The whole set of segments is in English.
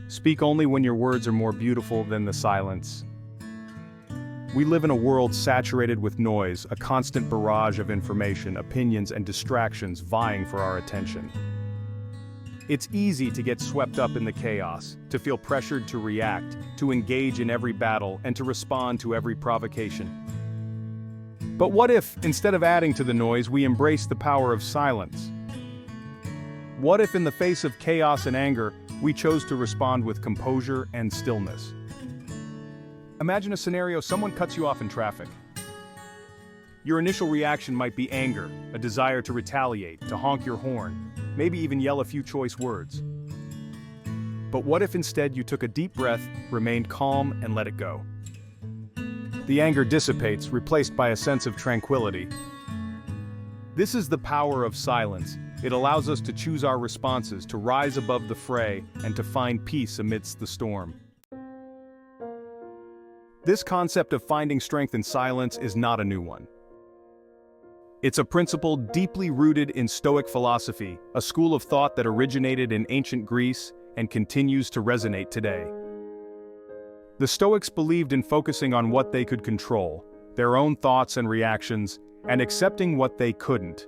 Speak only when your words are more beautiful than the silence. We live in a world saturated with noise, a constant barrage of information, opinions, and distractions vying for our attention. It's easy to get swept up in the chaos, to feel pressured to react, to engage in every battle, and to respond to every provocation. But what if, instead of adding to the noise, we embrace the power of silence? What if, in the face of chaos and anger, we chose to respond with composure and stillness? Imagine a scenario: someone cuts you off in traffic. Your initial reaction might be anger, a desire to retaliate, to honk your horn, maybe even yell a few choice words. But what if instead you took a deep breath, remained calm, and let it go? The anger dissipates, replaced by a sense of tranquility. This is the power of silence. It allows us to choose our responses, to rise above the fray, and to find peace amidst the storm. This concept of finding strength in silence is not a new one. It's a principle deeply rooted in Stoic philosophy, a school of thought that originated in ancient Greece and continues to resonate today. The Stoics believed in focusing on what they could control, their own thoughts and reactions, and accepting what they couldn't.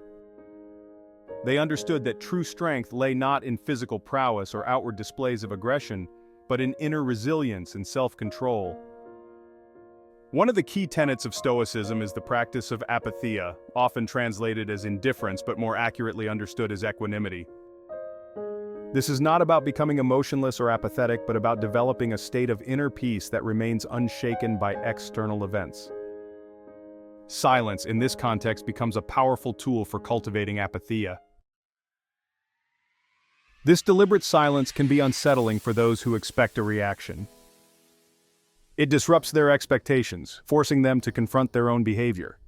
They understood that true strength lay not in physical prowess or outward displays of aggression, but in inner resilience and self-control. One of the key tenets of Stoicism is the practice of apatheia, often translated as indifference but more accurately understood as equanimity. This is not about becoming emotionless or apathetic, but about developing a state of inner peace that remains unshaken by external events. Silence, in this context, becomes a powerful tool for cultivating apatheia. This deliberate silence can be unsettling for those who expect a reaction. It disrupts their expectations, forcing them to confront their own behavior.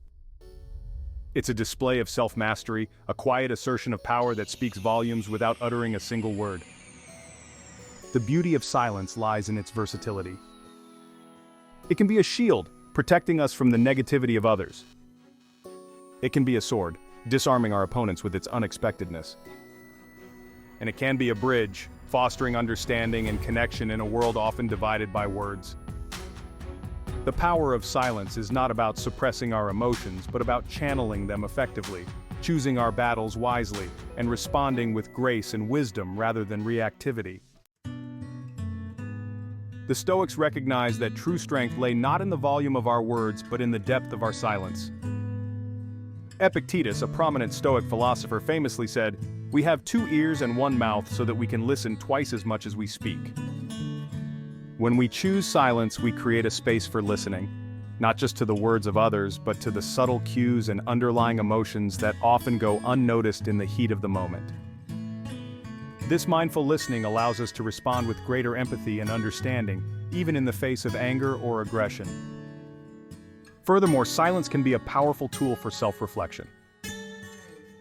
It's a display of self-mastery, a quiet assertion of power that speaks volumes without uttering a single word. The beauty of silence lies in its versatility. It can be a shield, protecting us from the negativity of others. It can be a sword, disarming our opponents with its unexpectedness. And it can be a bridge, fostering understanding and connection in a world often divided by words. The power of silence is not about suppressing our emotions, but about channeling them effectively, choosing our battles wisely, and responding with grace and wisdom rather than reactivity. The Stoics recognized that true strength lay not in the volume of our words, but in the depth of our silence. Epictetus, a prominent Stoic philosopher, famously said, "We have 2 ears and 1 mouth so that we can listen twice as much as we speak." When we choose silence, we create a space for listening, not just to the words of others, but to the subtle cues and underlying emotions that often go unnoticed in the heat of the moment. This mindful listening allows us to respond with greater empathy and understanding, even in the face of anger or aggression. Furthermore, silence can be a powerful tool for self-reflection.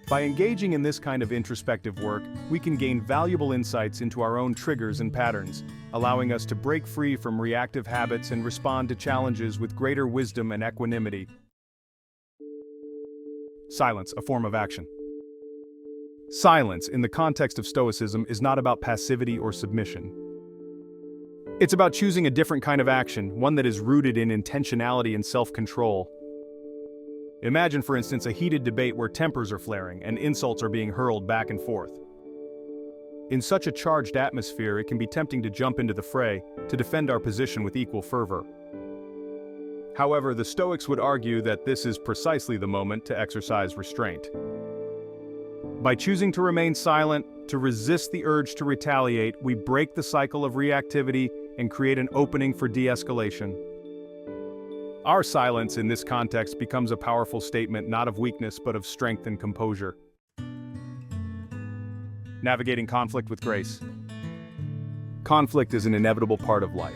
By engaging in this kind of introspective work, we can gain valuable insights into our own triggers and patterns, allowing us to break free from reactive habits and respond to challenges with greater wisdom and equanimity. Silence, a form of action. Silence, in the context of Stoicism, is not about passivity or submission. It's about choosing a different kind of action, one that is rooted in intentionality and self-control. Imagine, for instance, a heated debate where tempers are flaring and insults are being hurled back and forth. In such a charged atmosphere, it can be tempting to jump into the fray, to defend our position with equal fervor. However, the Stoics would argue that this is precisely the moment to exercise restraint. By choosing to remain silent, to resist the urge to retaliate, we break the cycle of reactivity and create an opening for de-escalation. Our silence in this context becomes a powerful statement not of weakness but of strength and composure. Navigating conflict with grace. Conflict is an inevitable part of life.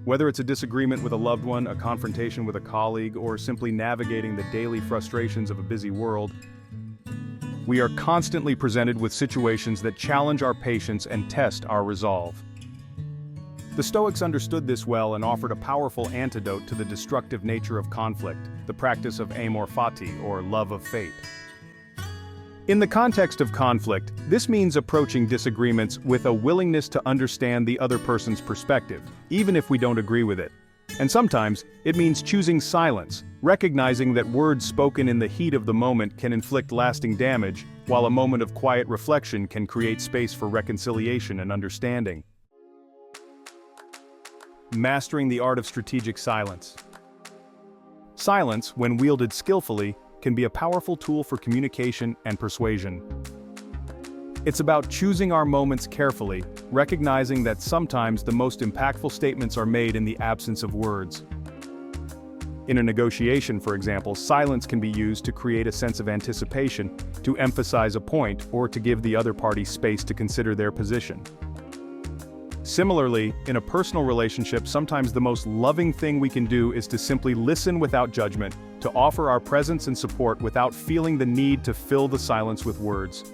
Whether it's a disagreement with a loved one, a confrontation with a colleague, or simply navigating the daily frustrations of a busy world, we are constantly presented with situations that challenge our patience and test our resolve. The Stoics understood this well and offered a powerful antidote to the destructive nature of conflict, the practice of amor fati, or love of fate. In the context of conflict, this means approaching disagreements with a willingness to understand the other person's perspective, even if we don't agree with it. And sometimes, it means choosing silence, recognizing that words spoken in the heat of the moment can inflict lasting damage, while a moment of quiet reflection can create space for reconciliation and understanding. Mastering the art of strategic silence. Silence, when wielded skillfully, can be a powerful tool for communication and persuasion. It's about choosing our moments carefully, recognizing that sometimes the most impactful statements are made in the absence of words. In a negotiation, for example, silence can be used to create a sense of anticipation, to emphasize a point, or to give the other party space to consider their position. Similarly, in a personal relationship, sometimes the most loving thing we can do is to simply listen without judgment, to offer our presence and support without feeling the need to fill the silence with words.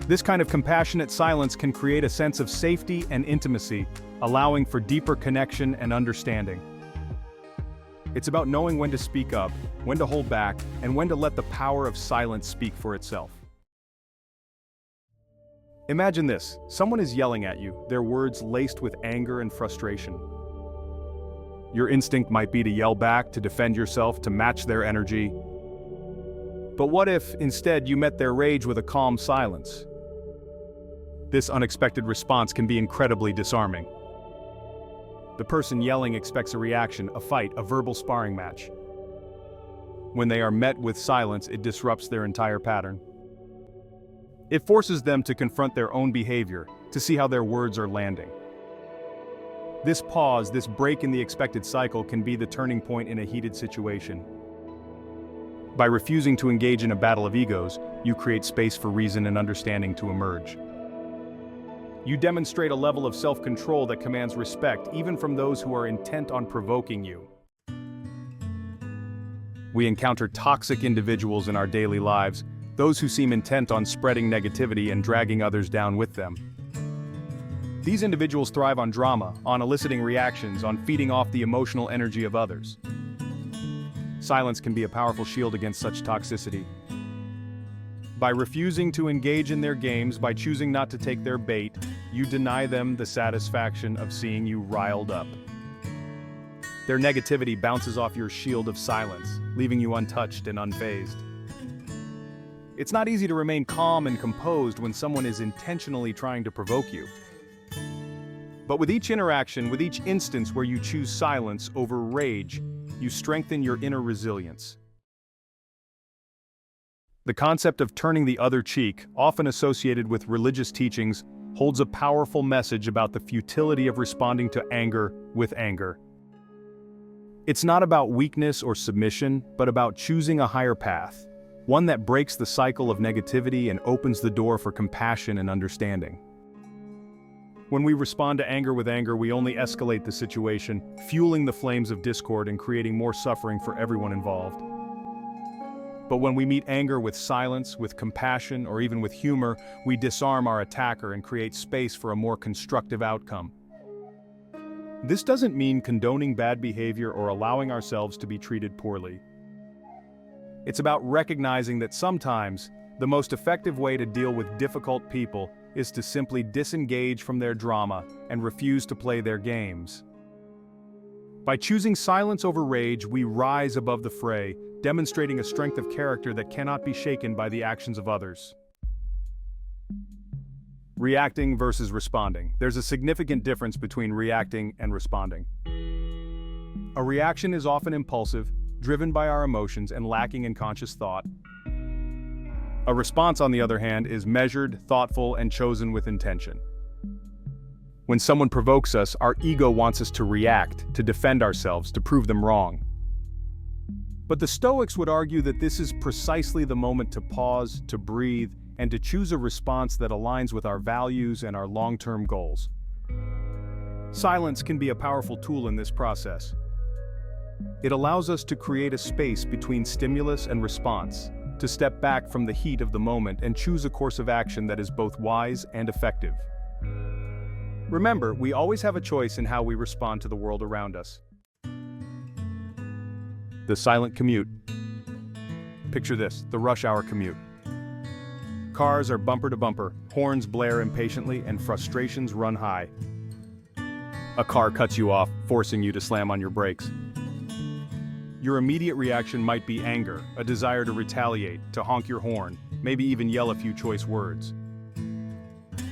This kind of compassionate silence can create a sense of safety and intimacy, allowing for deeper connection and understanding. It's about knowing when to speak up, when to hold back, and when to let the power of silence speak for itself. Imagine this: someone is yelling at you, their words laced with anger and frustration. Your instinct might be to yell back, to defend yourself, to match their energy. But what if, instead, you met their rage with a calm silence? This unexpected response can be incredibly disarming. The person yelling expects a reaction, a fight, a verbal sparring match. When they are met with silence, it disrupts their entire pattern. It forces them to confront their own behavior, to see how their words are landing. This pause, this break in the expected cycle, can be the turning point in a heated situation. By refusing to engage in a battle of egos, you create space for reason and understanding to emerge. You demonstrate a level of self-control that commands respect, even from those who are intent on provoking you. We encounter toxic individuals in our daily lives, those who seem intent on spreading negativity and dragging others down with them. These individuals thrive on drama, on eliciting reactions, on feeding off the emotional energy of others. Silence can be a powerful shield against such toxicity. By refusing to engage in their games, by choosing not to take their bait, you deny them the satisfaction of seeing you riled up. Their negativity bounces off your shield of silence, leaving you untouched and unfazed. It's not easy to remain calm and composed when someone is intentionally trying to provoke you. But with each interaction, with each instance where you choose silence over rage, you strengthen your inner resilience. The concept of turning the other cheek, often associated with religious teachings, holds a powerful message about the futility of responding to anger with anger. It's not about weakness or submission, but about choosing a higher path, one that breaks the cycle of negativity and opens the door for compassion and understanding. When we respond to anger with anger, we only escalate the situation, fueling the flames of discord and creating more suffering for everyone involved. But when we meet anger with silence, with compassion, or even with humor, we disarm our attacker and create space for a more constructive outcome. This doesn't mean condoning bad behavior or allowing ourselves to be treated poorly. It's about recognizing that sometimes, the most effective way to deal with difficult people is to simply disengage from their drama and refuse to play their games. By choosing silence over rage, we rise above the fray, demonstrating a strength of character that cannot be shaken by the actions of others. Reacting versus responding. There's a significant difference between reacting and responding. A reaction is often impulsive, driven by our emotions and lacking in conscious thought. A response, on the other hand, is measured, thoughtful, and chosen with intention. When someone provokes us, our ego wants us to react, to defend ourselves, to prove them wrong. But the Stoics would argue that this is precisely the moment to pause, to breathe, and to choose a response that aligns with our values and our long-term goals. Silence can be a powerful tool in this process. It allows us to create a space between stimulus and response, to step back from the heat of the moment and choose a course of action that is both wise and effective. Remember, we always have a choice in how we respond to the world around us. The silent commute. Picture this, the rush hour commute. Cars are bumper to bumper, horns blare impatiently, and frustrations run high. A car cuts you off, forcing you to slam on your brakes. Your immediate reaction might be anger, a desire to retaliate, to honk your horn, maybe even yell a few choice words.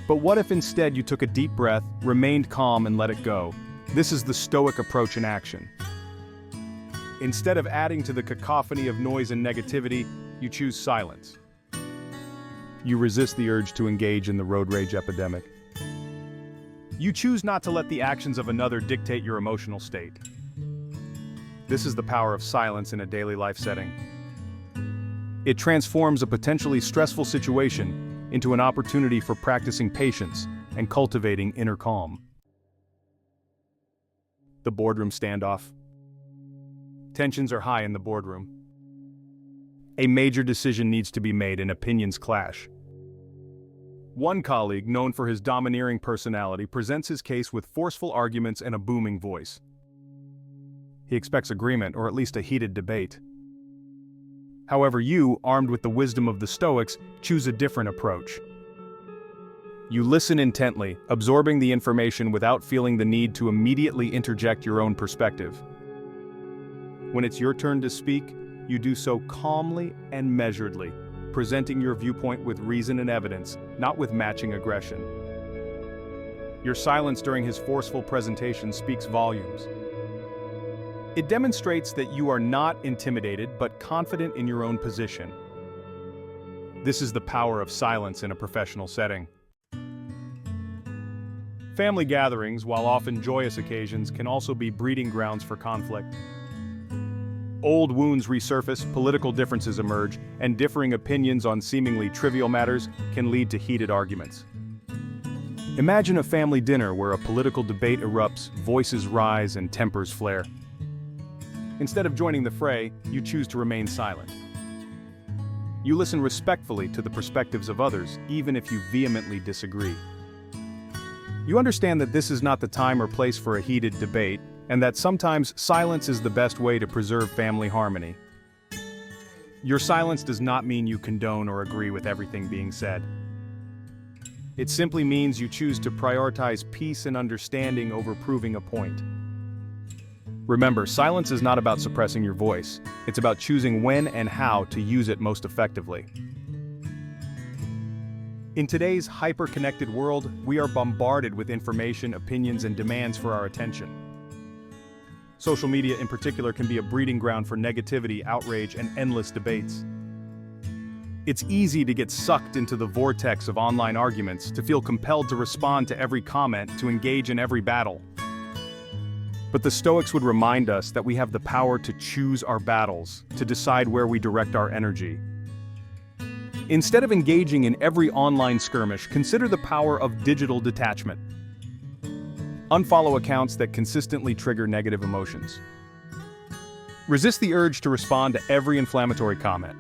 But what if instead you took a deep breath, remained calm, and let it go? This is the Stoic approach in action. Instead of adding to the cacophony of noise and negativity, you choose silence. You resist the urge to engage in the road rage epidemic. You choose not to let the actions of another dictate your emotional state. This is the power of silence in a daily life setting. It transforms a potentially stressful situation into an opportunity for practicing patience and cultivating inner calm. The boardroom standoff. Tensions are high in the boardroom. A major decision needs to be made and opinions clash. One colleague, known for his domineering personality, presents his case with forceful arguments and a booming voice. He expects agreement, or at least a heated debate. However, you, armed with the wisdom of the Stoics, choose a different approach. You listen intently, absorbing the information without feeling the need to immediately interject your own perspective. When it's your turn to speak, you do so calmly and measuredly, presenting your viewpoint with reason and evidence, not with matching aggression. Your silence during his forceful presentation speaks volumes. It demonstrates that you are not intimidated but confident in your own position. This is the power of silence in a professional setting. Family gatherings, while often joyous occasions, can also be breeding grounds for conflict. Old wounds resurface, political differences emerge, and differing opinions on seemingly trivial matters can lead to heated arguments. Imagine a family dinner where a political debate erupts, voices rise, and tempers flare. Instead of joining the fray, you choose to remain silent. You listen respectfully to the perspectives of others, even if you vehemently disagree. You understand that this is not the time or place for a heated debate, and that sometimes silence is the best way to preserve family harmony. Your silence does not mean you condone or agree with everything being said. It simply means you choose to prioritize peace and understanding over proving a point. Remember, silence is not about suppressing your voice. It's about choosing when and how to use it most effectively. In today's hyper-connected world, we are bombarded with information, opinions, and demands for our attention. Social media in particular can be a breeding ground for negativity, outrage, and endless debates. It's easy to get sucked into the vortex of online arguments, to feel compelled to respond to every comment, to engage in every battle. But the Stoics would remind us that we have the power to choose our battles, to decide where we direct our energy. Instead of engaging in every online skirmish, consider the power of digital detachment. Unfollow accounts that consistently trigger negative emotions. Resist the urge to respond to every inflammatory comment.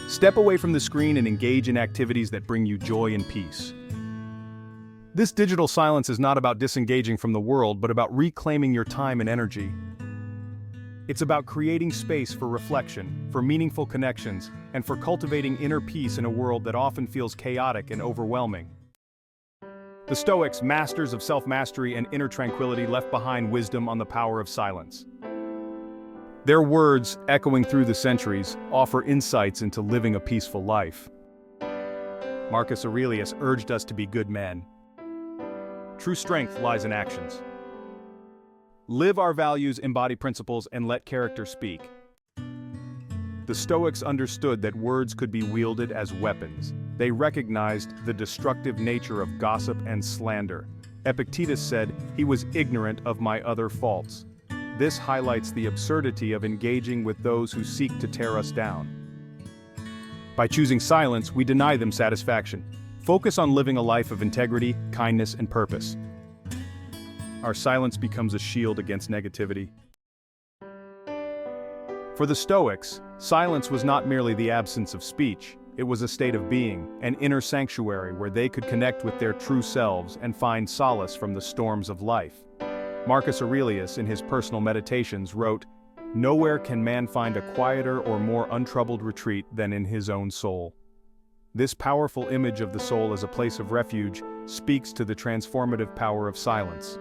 Step away from the screen and engage in activities that bring you joy and peace. This digital silence is not about disengaging from the world, but about reclaiming your time and energy. It's about creating space for reflection, for meaningful connections, and for cultivating inner peace in a world that often feels chaotic and overwhelming. The Stoics, masters of self-mastery and inner tranquility, left behind wisdom on the power of silence. Their words, echoing through the centuries, offer insights into living a peaceful life. Marcus Aurelius urged us to be good men. True strength lies in actions. Live our values, embody principles, and let character speak. The Stoics understood that words could be wielded as weapons. They recognized the destructive nature of gossip and slander. Epictetus said, "He was ignorant of my other faults." This highlights the absurdity of engaging with those who seek to tear us down. By choosing silence, we deny them satisfaction. Focus on living a life of integrity, kindness, and purpose. Our silence becomes a shield against negativity. For the Stoics, silence was not merely the absence of speech, it was a state of being, an inner sanctuary where they could connect with their true selves and find solace from the storms of life. Marcus Aurelius, in his personal meditations, wrote, "Nowhere can man find a quieter or more untroubled retreat than in his own soul." This powerful image of the soul as a place of refuge speaks to the transformative power of silence.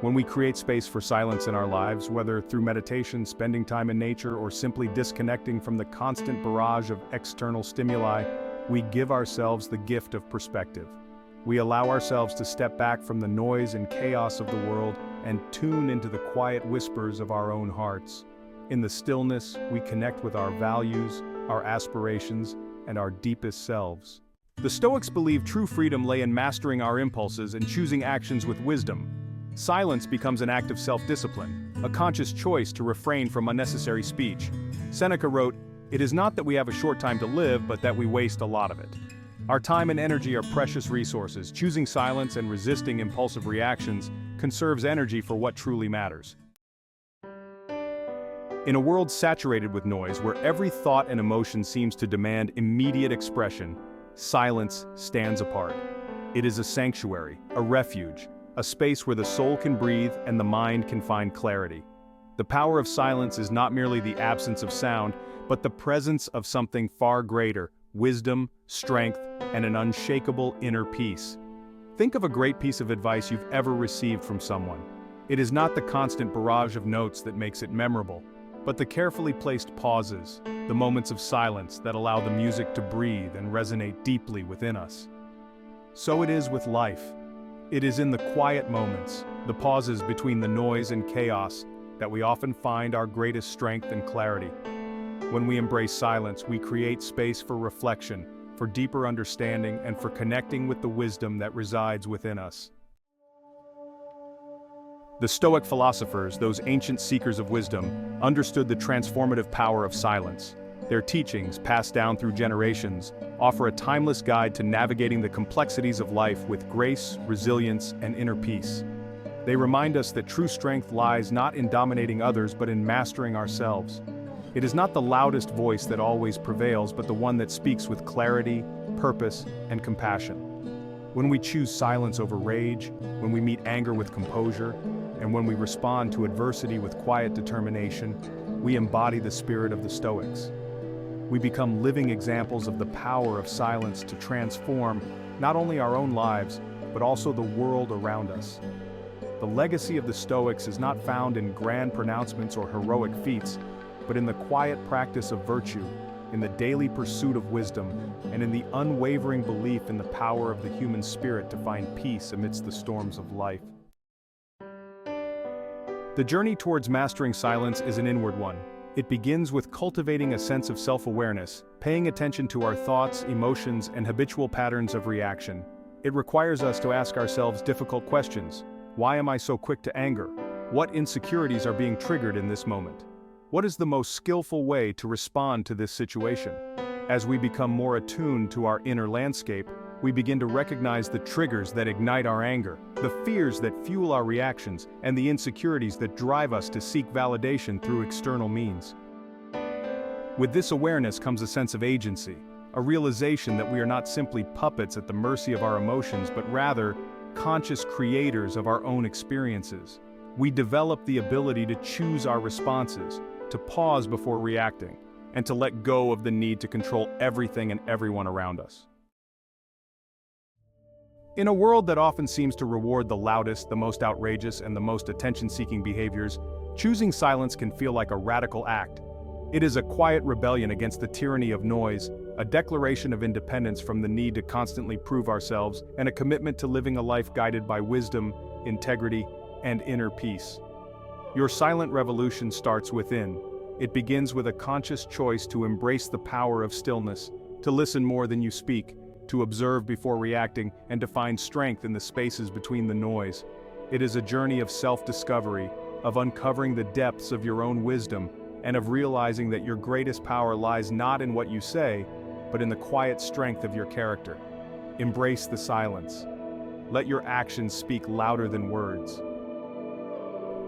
When we create space for silence in our lives, whether through meditation, spending time in nature, or simply disconnecting from the constant barrage of external stimuli, we give ourselves the gift of perspective. We allow ourselves to step back from the noise and chaos of the world and tune into the quiet whispers of our own hearts. In the stillness, we connect with our values, our aspirations, and our deepest selves. The Stoics believe true freedom lay in mastering our impulses and choosing actions with wisdom. Silence becomes an act of self-discipline, a conscious choice to refrain from unnecessary speech. Seneca wrote, "It is not that we have a short time to live, but that we waste a lot of it." Our time and energy are precious resources. Choosing silence and resisting impulsive reactions conserves energy for what truly matters. In a world saturated with noise, where every thought and emotion seems to demand immediate expression, silence stands apart. It is a sanctuary, a refuge, a space where the soul can breathe and the mind can find clarity. The power of silence is not merely the absence of sound, but the presence of something far greater: wisdom, strength, and an unshakable inner peace. Think of a great piece of advice you've ever received from someone. It is not the constant barrage of notes that makes it memorable, but the carefully placed pauses, the moments of silence that allow the music to breathe and resonate deeply within us. So it is with life. It is in the quiet moments, the pauses between the noise and chaos, that we often find our greatest strength and clarity. When we embrace silence, we create space for reflection, for deeper understanding, and for connecting with the wisdom that resides within us. The Stoic philosophers, those ancient seekers of wisdom, understood the transformative power of silence. Their teachings, passed down through generations, offer a timeless guide to navigating the complexities of life with grace, resilience, and inner peace. They remind us that true strength lies not in dominating others but in mastering ourselves. It is not the loudest voice that always prevails, but the one that speaks with clarity, purpose, and compassion. When we choose silence over rage, when we meet anger with composure, and when we respond to adversity with quiet determination, we embody the spirit of the Stoics. We become living examples of the power of silence to transform not only our own lives, but also the world around us. The legacy of the Stoics is not found in grand pronouncements or heroic feats, but in the quiet practice of virtue, in the daily pursuit of wisdom, and in the unwavering belief in the power of the human spirit to find peace amidst the storms of life. The journey towards mastering silence is an inward one. It begins with cultivating a sense of self-awareness, paying attention to our thoughts, emotions, and habitual patterns of reaction. It requires us to ask ourselves difficult questions. Why am I so quick to anger? What insecurities are being triggered in this moment? What is the most skillful way to respond to this situation? As we become more attuned to our inner landscape, we begin to recognize the triggers that ignite our anger, the fears that fuel our reactions, and the insecurities that drive us to seek validation through external means. With this awareness comes a sense of agency, a realization that we are not simply puppets at the mercy of our emotions, but rather conscious creators of our own experiences. We develop the ability to choose our responses, to pause before reacting, and to let go of the need to control everything and everyone around us. In a world that often seems to reward the loudest, the most outrageous, and the most attention-seeking behaviors, choosing silence can feel like a radical act. It is a quiet rebellion against the tyranny of noise, a declaration of independence from the need to constantly prove ourselves, and a commitment to living a life guided by wisdom, integrity, and inner peace. Your silent revolution starts within. It begins with a conscious choice to embrace the power of stillness, to listen more than you speak, to observe before reacting, and to find strength in the spaces between the noise. It is a journey of self-discovery, of uncovering the depths of your own wisdom, and of realizing that your greatest power lies not in what you say, but in the quiet strength of your character. Embrace the silence. Let your actions speak louder than words.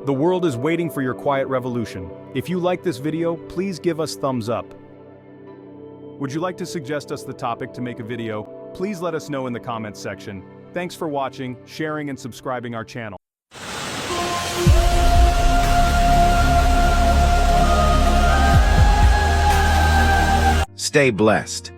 The world is waiting for your quiet revolution. If you like this video, please give us thumbs up. Would you like to suggest us the topic to make a video? Please let us know in the comments section. Thanks for watching, sharing, and subscribing our channel. Stay blessed.